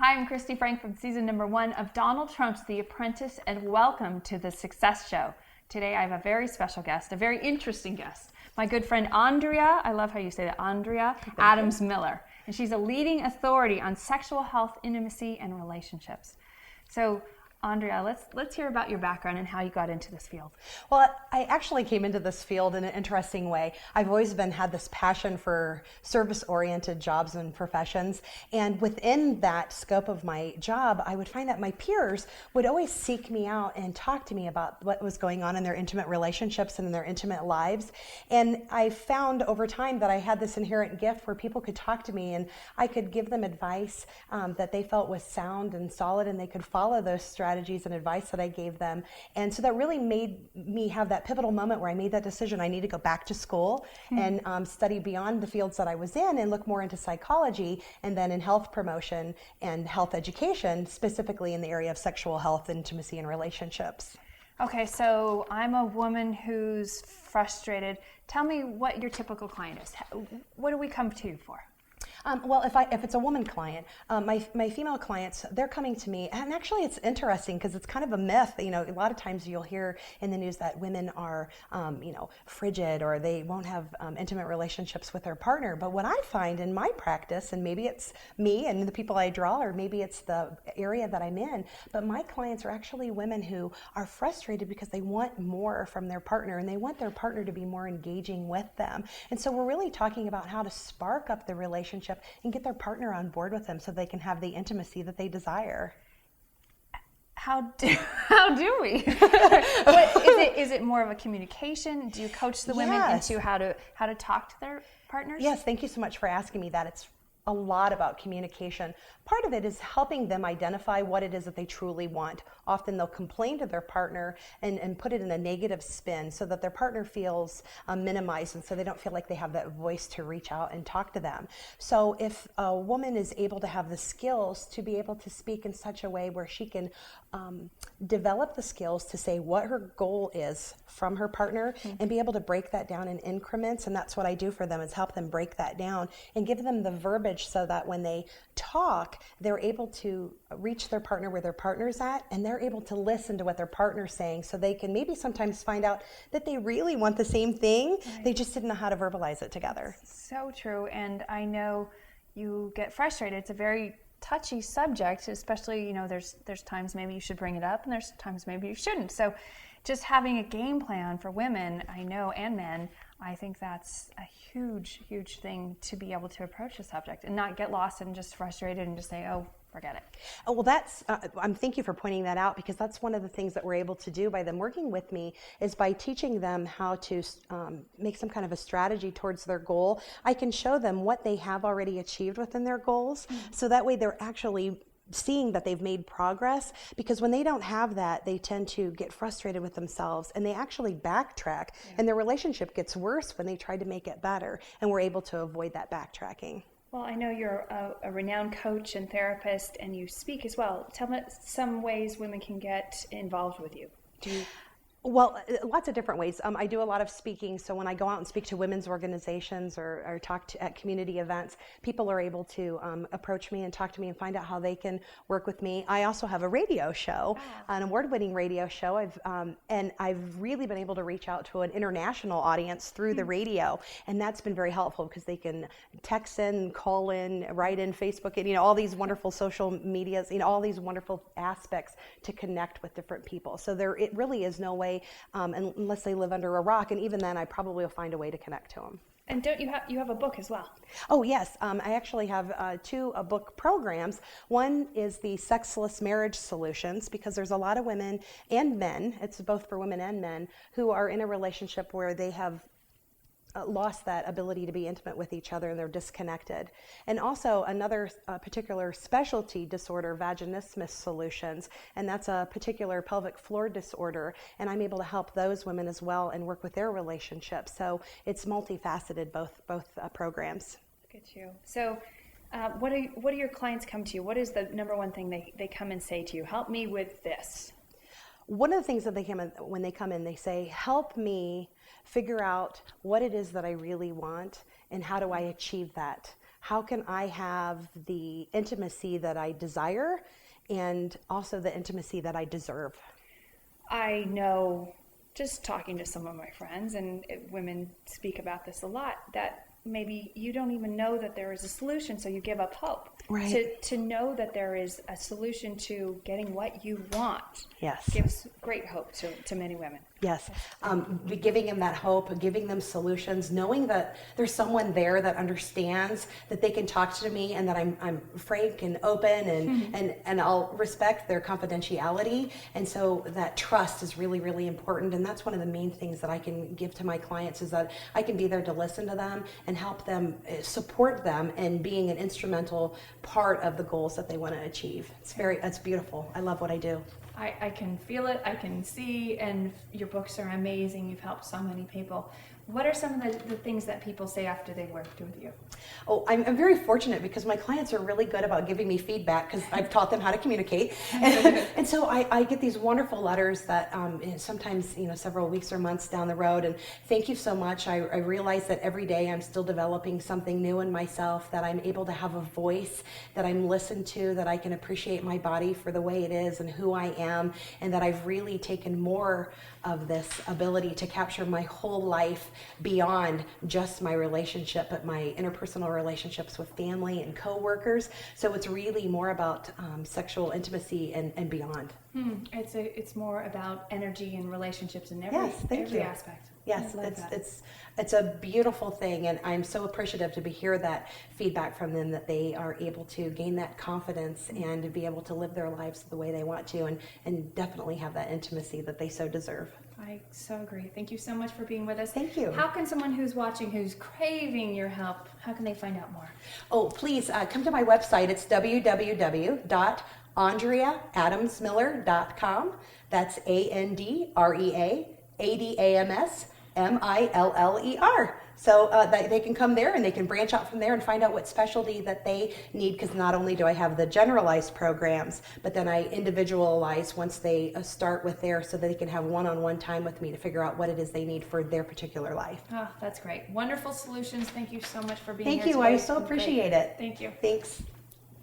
Hi, I'm Kristi Frank from season number 1 of Donald Trump's The Apprentice, and welcome to the Success Show. Today I have a very special guest, a very interesting guest, my good friend Andrea, I love how you say that, Andrea Adams Miller. And she's a leading authority on sexual health, intimacy, and relationships. So, Andrea, let's hear about your background and how you got into this field. Well, I actually came into this field in an interesting way. I've always had this passion for service-oriented jobs and professions, and within that scope of my job, I would find that my peers would always seek me out and talk to me about what was going on in their intimate relationships and in their intimate lives. And I found over time that I had this inherent gift where people could talk to me and I could give them advice that they felt was sound and solid, and they could follow those strategies and advice that I gave them. And so that really made me have that pivotal moment where I made that decision. I need to go back to school and study beyond the fields that I was in and look more into psychology and then in health promotion and health education, specifically in the area of sexual health, intimacy, and relationships. Okay, so I'm a woman who's frustrated. Tell me what your typical client is. What do we come to you for? Well, if it's a woman client, my female clients, they're coming to me, and actually it's interesting because it's kind of a myth. You know, a lot of times you'll hear in the news that women are, frigid, or they won't have intimate relationships with their partner. But what I find in my practice, and maybe it's me and the people I draw, or maybe it's the area that I'm in, but my clients are actually women who are frustrated because they want more from their partner, and they want their partner to be more engaging with them. And so we're really talking about how to spark up the relationship and get their partner on board with them so they can have the intimacy that they desire. How do we? Is it more of a communication? Do you coach the women into how to talk to their partners? Yes, thank you so much for asking me that. It's a lot about communication. Part of it is helping them identify what it is that they truly want. Often they'll complain to their partner and put it in a negative spin so that their partner feels minimized, and so they don't feel like they have that voice to reach out and talk to them. So if a woman is able to have the skills to be able to speak in such a way where she can develop the skills to say what her goal is from her partner and be able to break that down in increments, and that's what I do for them, is help them break that down and give them the verbiage so that when they talk, they're able to reach their partner where their partner's at, and they're able to listen to what their partner's saying, so they can maybe sometimes find out that they really want the same thing. Right. They just didn't know how to verbalize it together. So true. And I know you get frustrated. It's a very touchy subject, especially, there's times maybe you should bring it up and there's times maybe you shouldn't. So just having a game plan for women, I know, and men, I think that's a huge, huge thing to be able to approach the subject and not get lost and just frustrated and just say, oh, forget it. Oh, well, that's, thank you for pointing that out, because that's one of the things that we're able to do by them working with me, is by teaching them how to make some kind of a strategy towards their goal. I can show them what they have already achieved within their goals, so that way they're actually seeing that they've made progress, because when they don't have that, they tend to get frustrated with themselves and they actually backtrack, and their relationship gets worse when they try to make it better, and we're able to avoid that backtracking. Well, I know you're a renowned coach and therapist, and you speak as well. Tell me some ways women can get involved with you. Well, lots of different ways. I do a lot of speaking, so when I go out and speak to women's organizations or talk at community events, people are able to approach me and talk to me and find out how they can work with me. I also have a radio show, an award-winning radio show, and I've really been able to reach out to an international audience through the radio, and that's been very helpful because they can text in, call in, write in, Facebook, and all these wonderful social medias, all these wonderful aspects to connect with different people. So it really is no way, unless they live under a rock, and even then I probably will find a way to connect to them. And don't you have a book as well? Oh yes, I actually have two book programs. One is the Sexless Marriage Solutions, because there's a lot of women and men, it's both for women and men, who are in a relationship where they have lost that ability to be intimate with each other, and they're disconnected. And also another particular specialty disorder, vaginismus solutions, and that's a particular pelvic floor disorder, and I'm able to help those women as well and work with their relationships. So it's multifaceted, both programs. Look at you. So what do your clients come to you? What is the number one thing they come and say to you? Help me with this. One of the things that when they come in, they say, help me figure out what it is that I really want and how do I achieve that. how can I have the intimacy that I desire and also the intimacy that I deserve? I know, just talking to some of my friends, and women speak about this a lot, that maybe you don't even know that there is a solution, so you give up hope. Right. To know that there is a solution to getting what you want, Yes. gives great hope to many women. Yes, giving them that hope, giving them solutions, knowing that there's someone there that understands, that they can talk to me, and that I'm frank and open, and I'll respect their confidentiality. And so that trust is really, really important. And that's one of the main things that I can give to my clients, is that I can be there to listen to them and help them, support them in being an instrumental part of the goals that they want to achieve. It's beautiful. I love what I do. I can feel it, I can see, and your books are amazing. You've helped so many people. What are some of the things that people say after they worked with you? Oh, I'm very fortunate because my clients are really good about giving me feedback, because I've taught them how to communicate. And so I get these wonderful letters that sometimes, several weeks or months down the road, and thank you so much. I realize that every day I'm still developing something new in myself, that I'm able to have a voice, that I'm listened to, that I can appreciate my body for the way it is and who I am, and that I've really taken more of this ability to capture my whole life beyond just my relationship, but my interpersonal relationships with family and coworkers. So it's really more about sexual intimacy and beyond. It's more about energy and relationships in every aspect. Yes, it's a beautiful thing, and I'm so appreciative to hear that feedback from them, that they are able to gain that confidence and to be able to live their lives the way they want to, and definitely have that intimacy that they so deserve. I so agree. Thank you so much for being with us. Thank you. How can someone who's watching, who's craving your help, how can they find out more? Oh, please come to my website. It's www.andreaadamsmiller.com. That's AndreaAdamsMiller. So that they can come there, and they can branch out from there and find out what specialty that they need, because not only do I have the generalized programs, but then I individualize once they start with there, so that they can have one-on-one time with me to figure out what it is they need for their particular life. Oh, that's great. Wonderful solutions. Thank you so much for being here. Thank you. I so appreciate it. Thank you. Thanks.